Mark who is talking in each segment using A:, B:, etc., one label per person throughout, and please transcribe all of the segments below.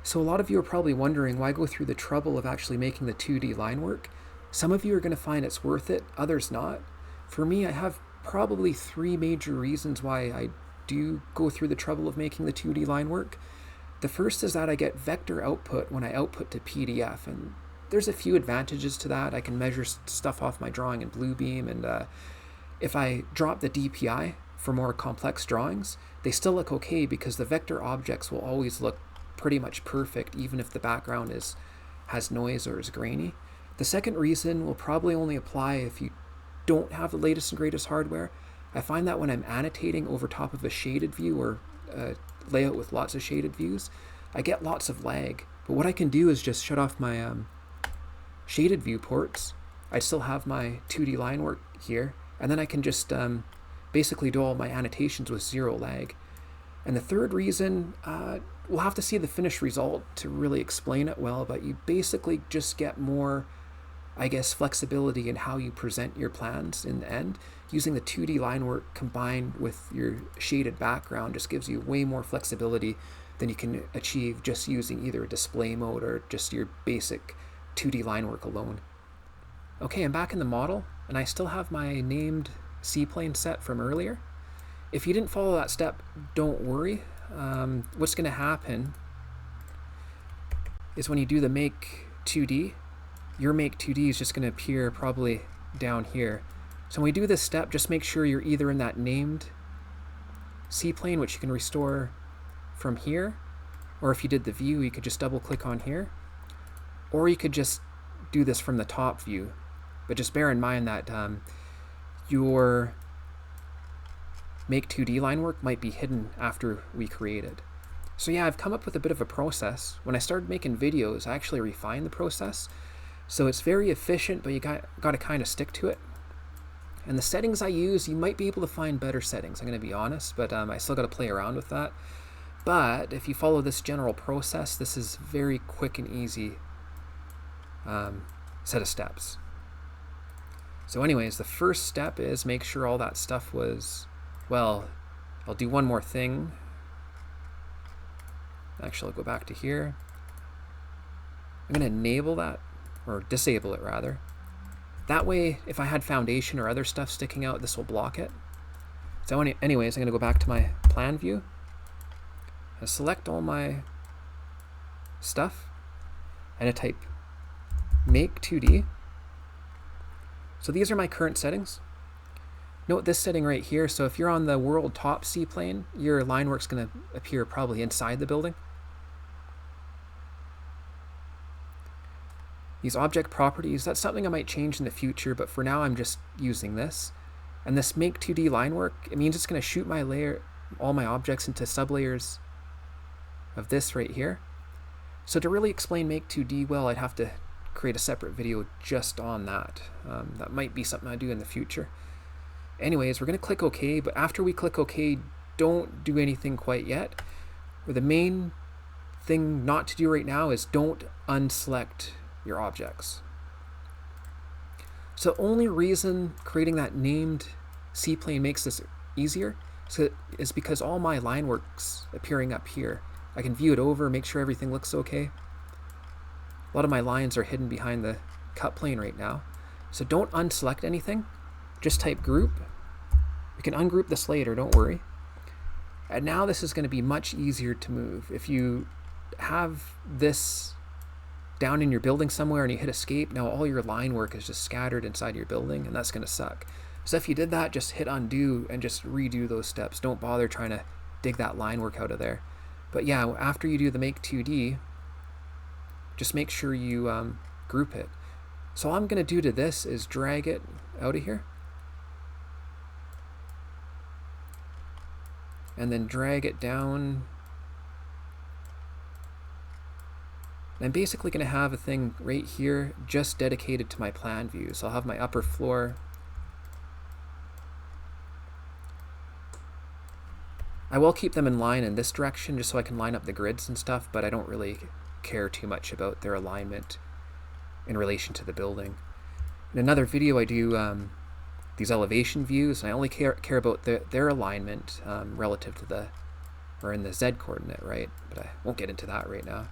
A: So a lot of you are probably wondering why go through the trouble of actually making the 2D line work. Some of you are going to find it's worth it, others not. For me, I have probably three major reasons why I do go through the trouble of making the 2D line work. The first is that I get vector output when I output to PDF, and there's a few advantages to that. I can measure stuff off my drawing in Bluebeam, and if I drop the DPI for more complex drawings, they still look okay because the vector objects will always look pretty much perfect, even if the background has noise or is grainy. The second reason will probably only apply if you don't have the latest and greatest hardware. I find that when I'm annotating over top of a shaded view or a layout with lots of shaded views, I get lots of lag. But what I can do is just shut off my shaded viewports. I still have my 2D line work here, and then I can just basically do all my annotations with zero lag. And the third reason, we'll have to see the finished result to really explain it well, but you basically just get more, I guess, flexibility in how you present your plans in the end. Using the 2D line work combined with your shaded background just gives you way more flexibility than you can achieve just using either a display mode or just your basic 2D line work alone. Okay, I'm back in the model, and I still have my named C-plane set from earlier. If you didn't follow that step, don't worry. What's going to happen is when you do the make 2D, your make 2D is just going to appear probably down here. So when we do this step, just make sure you're either in that named C-plane, which you can restore from here, or if you did the view, you could just double click on here, or you could just do this from the top view. But just bear in mind that your make 2D line work might be hidden after we create it. So yeah, I've come up with a bit of a process. When I started making videos, I actually refined the process. So it's very efficient, but you got to kind of stick to it. And the settings I use, you might be able to find better settings, I'm going to be honest, but I still got to play around with that. But if you follow this general process, this is very quick and easy set of steps. So anyways, the first step is make sure all that stuff was, well, I'll do one more thing. Actually, I'll go back to here. I'm going to enable that, or disable it rather. That way, if I had foundation or other stuff sticking out, this will block it. So anyways, I'm going to go back to my plan view. I select all my stuff, and I type make 2D. So these are my current settings. Note this setting right here. So if you're on the world top C-plane, your line work's going to appear probably inside the building. These object properties, that's something I might change in the future, but for now I'm just using this. And this make 2D line work, it means it's going to shoot my layer, all my objects into sublayers of this right here. So to really explain make 2D well, I'd have to create a separate video just on that. That might be something I do in the future. Anyways, we're going to click OK, but after we click OK, don't do anything quite yet. The main thing not to do right now is don't unselect your objects. So the only reason creating that named C-plane makes this easier is because all my line work's appearing up here. I can view it over, make sure everything looks okay. A lot of my lines are hidden behind the cut plane right now. So don't unselect anything, just type group. You can ungroup this later, don't worry. And now this is going to be much easier to move. If you have this down in your building somewhere and you hit escape, now all your line work is just scattered inside your building, and that's going to suck. So if you did that, just hit undo and just redo those steps. Don't bother trying to dig that line work out of there. But yeah, after you do the make 2D, just make sure you group it. So all I'm going to do to this is drag it out of here. And then drag it down. I'm basically going to have a thing right here just dedicated to my plan view. So I'll have my upper floor. I will keep them in line in this direction just so I can line up the grids and stuff, but I don't really care too much about their alignment in relation to the building. In another video I do these elevation views, and I only care about their alignment relative to the, or in the Z coordinate, right? But I won't get into that right now.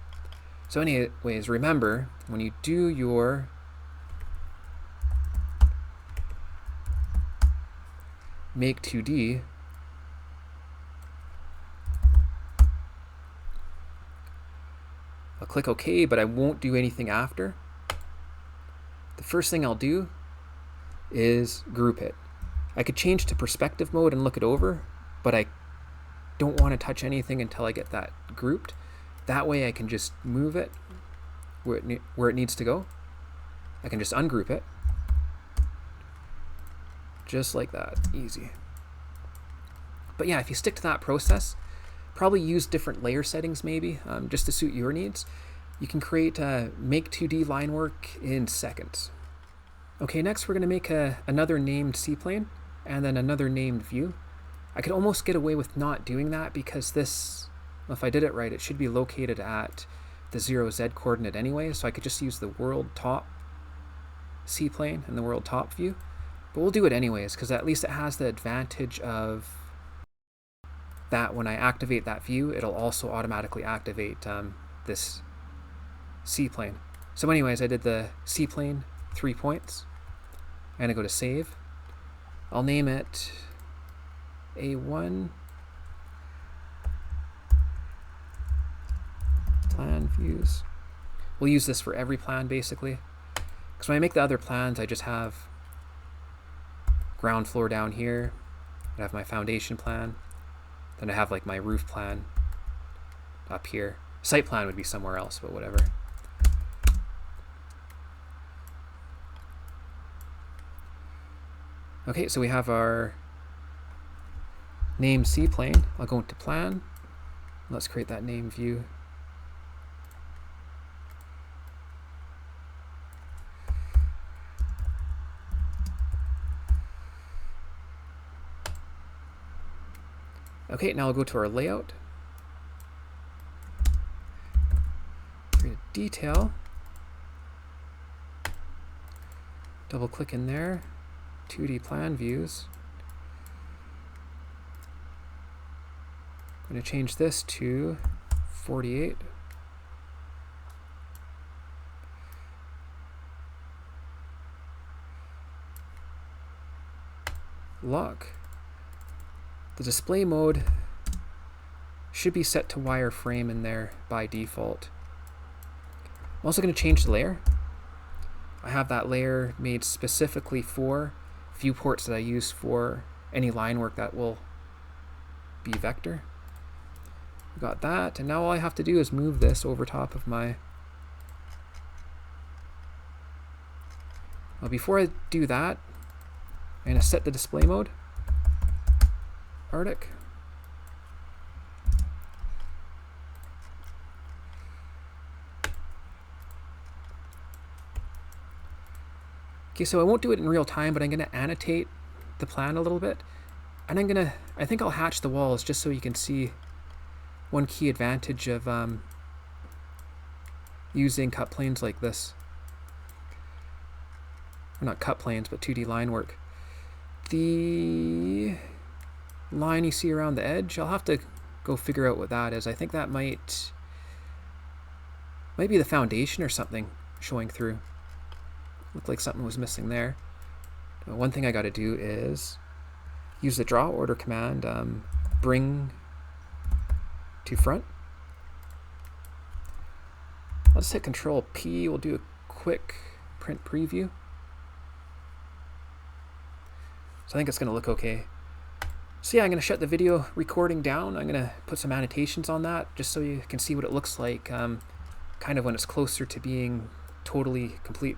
A: So anyways, remember, when you do your make 2D, I'll click OK, but I won't do anything after. The first thing I'll do is group it. I could change to perspective mode and look it over, but I don't want to touch anything until I get that grouped. That way I can just move it where it needs to go. I can just ungroup it. Just like that, easy. But yeah, if you stick to that process, probably use different layer settings maybe, just to suit your needs. You can create make 2D line work in seconds. Okay, next we're going to make another named Cplane and then another named view. I could almost get away with not doing that because this, well, if I did it right, it should be located at the 0z coordinate anyway, so I could just use the world top Cplane and the world top view. But we'll do it anyways because at least it has the advantage of that when I activate that view, it'll also automatically activate this Cplane. So anyways, I did the Cplane 3 points. I'm going to go to save. I'll name it A1 plan views. We'll use this for every plan basically. Because when I make the other plans, I just have ground floor down here. I have my foundation plan. Then I have like my roof plan up here. Site plan would be somewhere else, but whatever. Okay, so we have our name Cplane. I'll go into plan. Let's create that name view. Okay, now I'll go to our layout. Create a detail. Double click in there. 2D plan views. I'm going to change this to 48. Lock. The display mode should be set to wireframe in there by default. I'm also going to change the layer. I have that layer made specifically for viewports that I use for any line work that will be vector. Got that, and now all I have to do is move this over top of my... Well, before I do that, I'm going to set the display mode. Arctic. Okay, so I won't do it in real time, but I'm going to annotate the plan a little bit. And I think I'll hatch the walls just so you can see one key advantage of using cut planes like this. Or not cut planes, but 2D line work. The line you see around the edge, I'll have to go figure out what that is. I think that might be the foundation or something showing through. Looked like something was missing there. One thing I got to do is use the draw order command, bring to front. Let's hit Control P. We'll do a quick print preview. So I think it's going to look okay. So yeah, I'm going to shut the video recording down. I'm going to put some annotations on that just so you can see what it looks like kind of when it's closer to being totally complete.